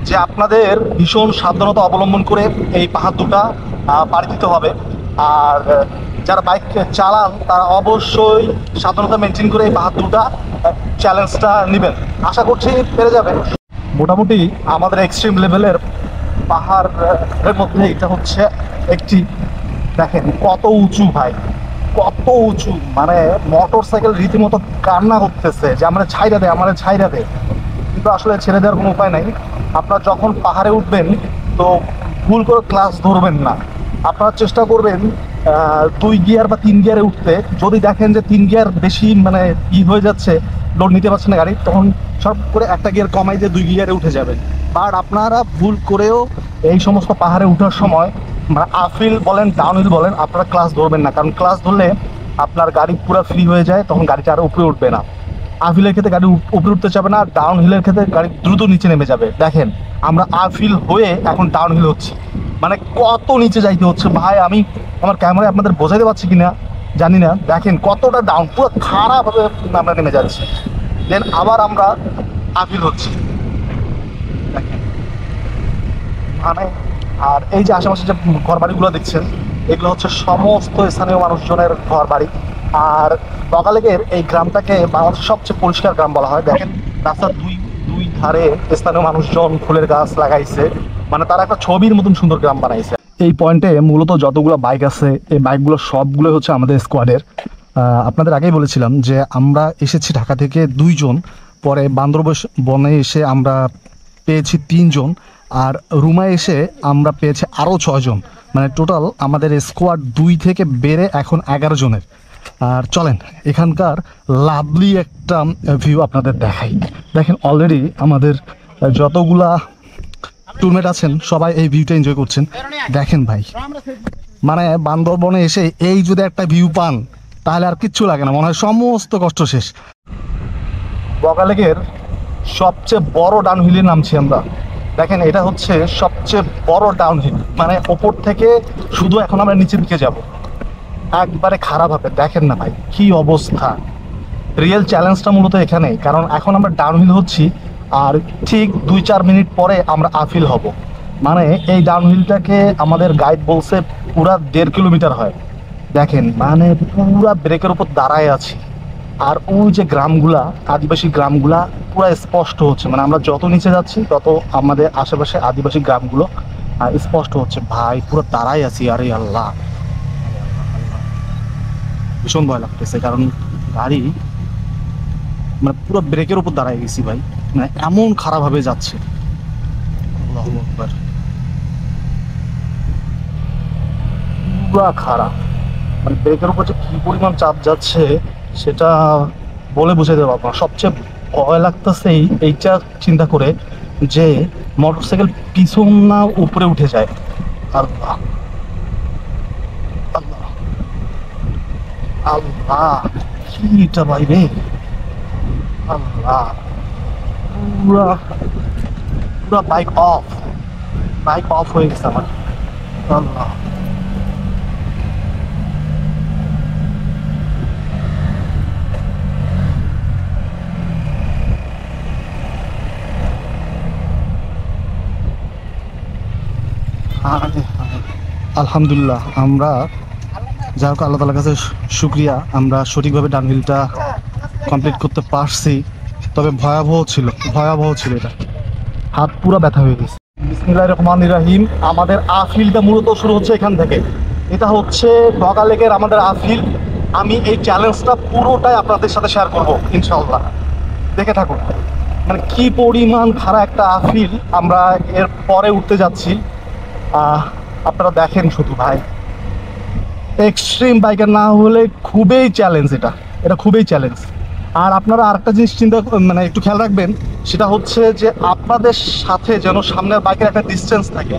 যে আপনাদের ভীষণ সাবধানতা অবলম্বন করে এই পাহাড় 2টা পাড়ি দিতে হবে। আর যারা বাইক চালান তারা অবশ্যই সাবধানতা মেনটেন করে এই পাহাড় 2টা চ্যালেঞ্জটা নেবেন, আশা করছি পেরে যাবেন। মোটামুটি আমাদের এক্সট্রিম লেভেলের পাহাড়ের মধ্যে এটা হচ্ছে একটি, দেখেন কত উঁচু ভাই, কত উঁচু, মানে মোটর সাইকেল রীতিমতো কান্না করতেছে যে আমরা ছাইরা দে, কিন্তু আসলে ছেড়ে দেওয়ার কোনো উপায় নাই। আপনারা যখন পাহাড়ে উঠবেন তো ভুল করে ক্লাস ধরবেন না, আপনারা চেষ্টা করবেন 2 গিয়ার বা 3 গিয়ারে উঠতে। যদি দেখেন যে 3 গিয়ার বেশি মানে হয়ে যাচ্ছে, লোড নিতে পারছে না গাড়ি, তখন সব করে একটা গিয়ার কমাই দিয়ে 2 গিয়ারে উঠে যাবেন। বাট আপনারা ভুল করেও এই সমস্ত পাহাড়ে ওঠার সময় মানে আপহিল বলেন ডাউনহিল বলেন আপনারা ক্লাস ধরবেন না, কারণ ক্লাস ধরলে আপনার গাড়ি পুরো ফ্রি হয়ে যায়, তখন গাড়িটা আরও উপরে উঠবে না। আপহিলের ক্ষেত্রে গাড়ি উপরে উঠতে চাবে না, ডাউন হিলের ক্ষেত্রে গাড়ি দ্রুত নিচে নেমে যাবে। দেখেন আমরা আপহিল হয়ে এখন ডাউন হিল হচ্ছি, মানে কত নিচে যাইতে হচ্ছে ভাই, আমি আমার ক্যামেরায় আপনাদের বোঝাইতে পারছি কিনা জানি না। দেখেন কতটা ডাউন, পুরো খারাপভাবে আমরা নেমে যাচ্ছি, দেন আবার আমরা আপহিল হচ্ছি, দেখেন মানে। আর এই যে আশেপাশে যে ঘর বাড়িগুলো দেখছেন, এগুলো হচ্ছে সমস্ত স্থানীয় মানুষজনের ঘর বাড়ি। আর বগালেকের এই গ্রামটাকে বাংলাদেশের সবচেয়ে পরিষ্কার গ্রাম বলা হয়। দেখেন রাস্তার দুই ধারে স্থানীয় মানুষজন ফুলের গাছ লাগাইছে, মানে তারা একটা ছবির মতন সুন্দর গ্রাম বানাইছে। এই পয়েন্টে মূলত যতগুলো বাইক আছে এই বাইকগুলো সবগুলো হচ্ছে আমাদের স্কোয়াডের। আপনাদের আগেই বলেছিলাম যে আমরা এসেছি ঢাকা থেকে 2 জন, পরে বান্দরবনে এসে আমরা পেয়েছি 3 জন, আর রুমায় এসে আমরা পেয়েছি আরও 6 জন, মানে টোটাল আমাদের স্কোয়াড 2 থেকে বেড়ে এখন 11 জনের। আর চলেন এখানকার লাভলি একটা ভিউ আপনাদের দেখাই। দেখেন অলরেডি আমাদের যতগুলা টুরমেট আছেন সবাই এই ভিউটা এনজয় করছেন। দেখেন ভাই, মানে বান্দরবনে এসে এই যদি একটা ভিউ পান তাহলে আর কিচ্ছু লাগে না, মনে হয় সমস্ত কষ্ট শেষ। বগালেকের সবচেয়ে বড় ডাউনহিলে নামছি আমরা। দেখেন এটা হচ্ছে সবচেয়ে বড় ডাউনহিল, মানে ওপর থেকে শুধু এখন আমরা নিচের দিকে যাব, একবারে খারাপ হবে। দেখেন না ভাই কি অবস্থা, রিয়েল চ্যালেঞ্জটা মূলত এখানে, কারণ এখন আমরা ডাউনহিল হচ্ছি আর ঠিক 2-4 মিনিট পরে আমরা আপহিল হব। মানে এই ডাউনহিলটাকে আমাদের গাইড বলছে পুরা 1.5 কিলোমিটার হয়। দেখেন মানে পুরা ব্রেকের উপর দাঁড়ায় আছি, আর ওই যে গ্রামগুলা আদিবাসী গ্রামগুলা পুরো স্পষ্ট হচ্ছে, মানে আমরা যত নিচে যাচ্ছি তত আমাদের আশেপাশে আদিবাসী গ্রামগুলো স্পষ্ট হচ্ছে। ভাই পুরো দাঁড়ায় আছি, আরে আল্লাহ ভীষণ ভয় লাগতেছে, কারণ গাড়ি মানে পুরো ব্রেকের উপর দাঁড়ায় গেছি ভাই, মানে এমন খারাপভাবে যাচ্ছে। আল্লাহু আকবার। পুরা খারাপ, মানে ব্রেকের উপর যে কি পরিমাণ চাপ যাচ্ছে সেটা বলে বুঝাতে পারবো না। সবচেয়ে ভয় লাগতেছে এইটা চিন্তা করে যে মোটরসাইকেল পিছন না উপরে উঠে যায়। আল্লাহ আল্লাহ আল্লাহ, কি এটা ভাই রে, আল্লাহ। পুরা পুরা বাইক অফ হয়ে গেছে আমার। আল্লাহ, আলহামদুলিল্লাহ, আমরা যাই হোক আল্লাহ তাআলার কাছে শুকরিয়া, আমরা সঠিকভাবে ডাউনহিলটা কমপ্লিট করতে পারছি। তবে ভয়াবহ ছিল এটা, হাত পুরো ব্যথা হয়ে গেছে। বিসমিল্লাহির রহমানির রহিম। আমাদের আফিলটা মূলত শুরু হচ্ছে এখান থেকে। এটা হচ্ছে বগা লেকের আমাদের আফিল। আমি এই চ্যালেঞ্জটা পুরোটাই আপনাদের সাথে শেয়ার করবো ইনশাআল্লাহ, দেখে থাকুন। মানে কি পরিমাণ খারাপ একটা আফিল আমরা এর পরে উঠতে যাচ্ছি, আপনারা দেখেন শুধু ভাই। এক্সট্রিম বাইকার না হলে খুবই চ্যালেঞ্জ, এটা খুবই চ্যালেঞ্জ। আর আপনারা আরেকটা জিনিস মানে একটু খেয়াল রাখবেন, সেটা হচ্ছে যে আপনাদের সাথে যেন সামনের বাইকের একটা ডিস্টেন্স থাকে,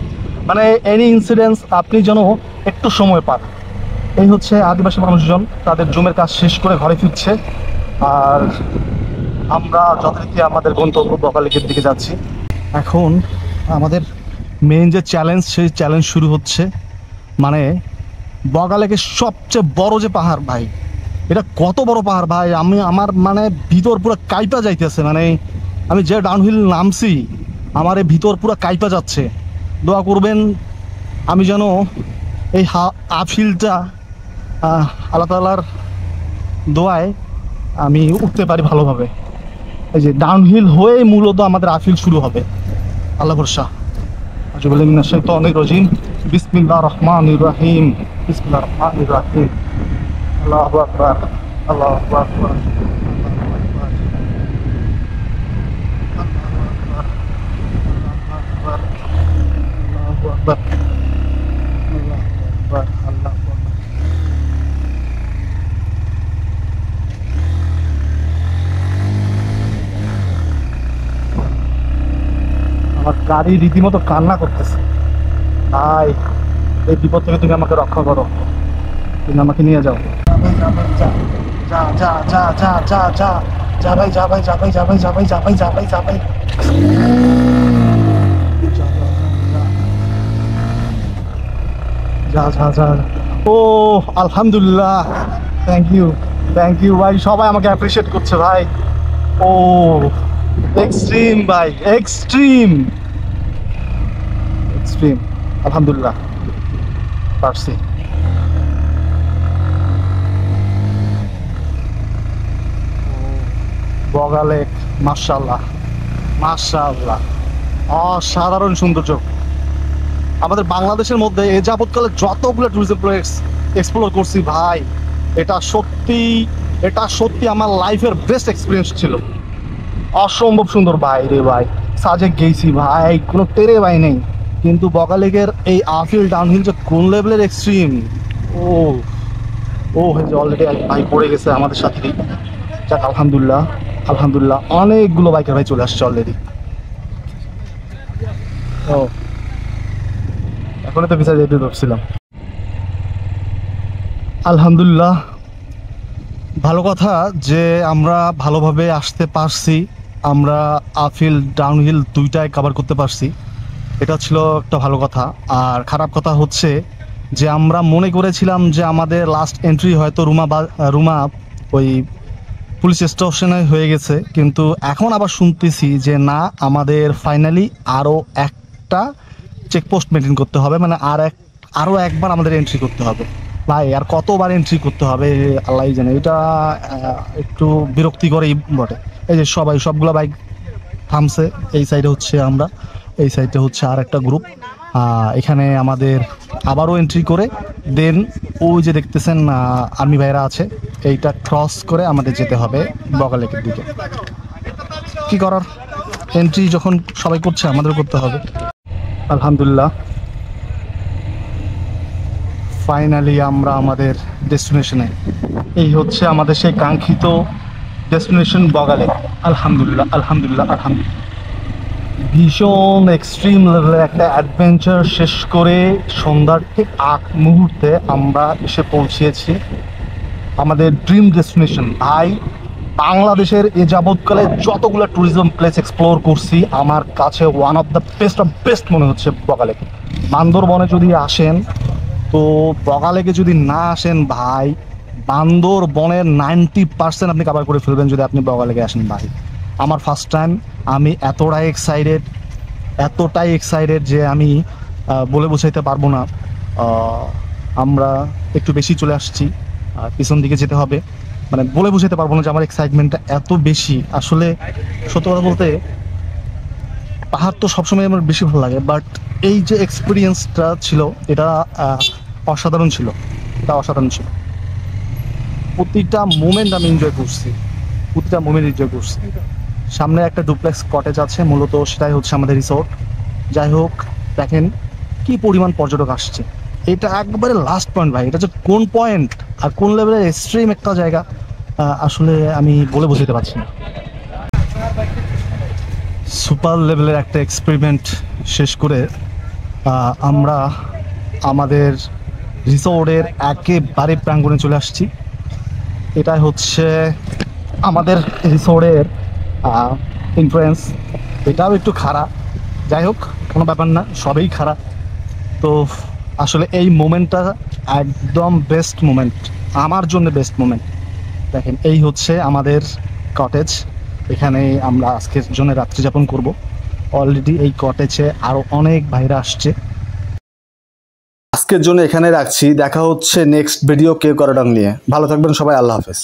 মানে এনি ইনসিডেন্স আপনি যেন একটু সময় পান। এই হচ্ছে আদিবাসী মানুষজন তাদের জমির কাজ শেষ করে ঘরে ফিরছে, আর আমরা যথারীতি আমাদের গন্তব্য বগা লেকের দিকে যাচ্ছি। এখন আমাদের মেইন যে চ্যালেঞ্জ, সেই চ্যালেঞ্জ শুরু হচ্ছে। মানে বগা লেকের সবচেয়ে বড় যে পাহাড় ভাই, এটা কত বড় পাহাড় ভাই, আমার মানে ভিতর পুরো কাইপা যাইতেছে। মানে আমি যে ডাউনহিল নামছি আমার এই ভিতর পুরো কাইপা যাচ্ছে। দোয়া করবেন আমি যেন এই আফিলটা আল্লাহ তাআলার দোয়ায় আমি উঠতে পারি ভালোভাবে। এই যে ডাউনহিল হয়ে মূলত আমাদের আফিল শুরু হবে, আল্লাহ ভরসা। আউযুবিল্লাহি মিনাশ শাইতানির রাজিম। বিসমিল্লাহির রহমানির রহিম। বিসমিল্লাহির রহমানির রহিম। আল্লাহু আকবার, আল্লাহু আকবার, আল্লাহু আকবার, আল্লাহু আকবার। আমার গাড়ি রীতিমতো কান্না করতেছে, ভাই এই বিপদ থেকে তুমি আমাকে রক্ষা করো, তুমি আমাকে নিয়ে যাও। যা যা যা যা যা যা যা ভাই, যা ভাই, যা ভাই, যা ভাই, যা ভাই, যা ভাই, যা ভাই, যা ভাই। যা যা যা। ও আলহামদুলিল্লাহ, থ্যাংক ইউ ভাই, সবাই আমাকে অ্যাপ্রিসিয়েট করছে ভাই। ও এক্সট্রিম ভাই, এক্সট্রিম আলহামদুলিল্লাহ পারছি। বগা লেক মাশাআল্লাহ, অসাধারণ সৌন্দর্য। আমাদের বাংলাদেশের মধ্যে এ যাবৎকালে যতগুলো ট্যুরিজম প্লেস এক্সপ্লোর করছি ভাই, এটা সত্যি আমার লাইফের বেস্ট এক্সপিরিয়েন্স ছিল। অসম্ভব সুন্দর ভাই রে ভাই। সাজেক গেছি ভাই, কোনো টেরে ভাই নেই, কিন্তু বগা লেকের এই আফিল ডাউনহিল যে কোন লেভেলের এক্সট্রিম। ও হয়েছে অলরেডি ভাই পড়ে গেছে আমাদের সাথেই। যাক আলহামদুলিল্লাহ, অনেকগুলো বাইকের ভাই চলে আসছে অলরেডি। ও এখনই তো বিচার যেতে ধরছিলাম। আলহামদুলিল্লাহ, ভালো কথা যে আমরা ভালোভাবে আসতে পারছি, আমরা আফিল ডাউনহিল দুইটাই কভার করতে পারছি, এটা ছিল একটা ভালো কথা। আর খারাপ কথা হচ্ছে যে আমরা মনে করেছিলাম যে আমাদের লাস্ট এন্ট্রি হয়তো রুমা ওই পুলিশ স্টেশনে হয়ে গেছে, কিন্তু এখন আবার শুনতেছি যে না, আমাদের ফাইনালি আরও একটা চেকপোস্ট মেনটেন করতে হবে, মানে আরও একবার আমাদের এন্ট্রি করতে হবে ভাই। আর কতবার এন্ট্রি করতে হবে আল্লাহই জানে, এটা একটু বিরক্তিকরই বটে। এই যে সবগুলো বাইক থামছে, এই সাইডে হচ্ছে আমরা, এই সাইডে হচ্ছে আর একটা গ্রুপ। এখানে আমাদের আবারও এন্ট্রি করে দেন ওই যে দেখতেছেন আর্মি ভাইরা আছে, এইটা ক্রস করে আমাদের যেতে হবে বগা লেকের দিকে। কি করার, এন্ট্রি যখন সবাই করছে আমাদেরও করতে হবে। আলহামদুলিল্লাহ ফাইনালি আমরা আমাদের ডেস্টিনেশনে, এই হচ্ছে আমাদের সেই কাঙ্ক্ষিত ডেস্টিনেশন বগালে। আলহামদুলিল্লাহ আলহামদুলিল্লাহ আলহামদুলিল্লাহ, ভীষণ এক্সট্রিম লেভেলের একটা অ্যাডভেঞ্চার শেষ করে সন্ধ্যার ঠিক আগ মুহূর্তে আমরা এসে পৌঁছিয়েছি আমাদের ড্রিম ডেস্টিনেশন। ভাই বাংলাদেশের এ যাবৎকালে যতগুলো ট্যুরিজম প্লেস এক্সপ্লোর করছি, আমার কাছে ওয়ান অফ দ্য বেস্ট মনে হচ্ছে বগালেক। বান্দরবনে যদি আসেন, তো বগালেকে যদি না আসেন ভাই, বান্দরবনের 90% আপনি কভার করে ফেলবেন যদি আপনি বগালেকে আসেন ভাই। আমার ফার্স্ট টাইম, আমি এতটাই এক্সাইটেড যে আমি বলে বোঝাইতে পারবো না। আমরা একটু বেশি চলে আসছি, পিছন দিকে যেতে হবে, মানে বলে বোঝাতে পারবো না যে আমার এক্সাইটমেন্টটা এত বেশি। আসলে সত্য কথা বলতে পাহাড় তো সবসময় আমার বেশি ভালো লাগে, বাট এই যে এক্সপিরিয়েন্সটা ছিল এটা অসাধারণ ছিল। প্রতিটা মোমেন্ট আমি এনজয় করছি, সামনে একটা ডুপ্লেক্স কটেজ আছে, মূলত সেটাই হচ্ছে আমাদের রিসোর্ট। যাই হোক, দেখেন কি পরিমাণ পর্যটক আসছে, এটা একবারে লাস্ট পয়েন্ট ভাই। এটা যে কোন পয়েন্ট আর কোন লেভেলের এক্সট্রিম একটা জায়গা আসলে আমি বলে বোঝাতে পারছি না। সুপার লেভেলের একটা এক্সপেরিমেন্ট শেষ করে আমরা আমাদের রিসোর্টের একেবারে প্রাঙ্গণে চলে আসছি। এটাই হচ্ছে আমাদের রিসোর্টের ইনফ্লুয়েন্স। এটাও একটু খারাপ, যাই হোক কোনো ব্যাপার না, সবই খারাপ। তো আসলে এই মোমেন্টটা একদম বেস্ট মোমেন্ট, আমার জন্য বেস্ট মোমেন্ট। দেখেন এই হচ্ছে আমাদের কটেজ, এখানে আমরা আজকের জন্য রাত্রি যাপন করব। অলরেডি এই কটেজে আরও অনেক ভাইরা আসছে। আজকের জন্য এখানে রাখছি, দেখা হচ্ছে নেক্সট ভিডিও কেওক্রাডং নিয়ে। ভালো থাকবেন সবাই, আল্লাহ হাফেজ।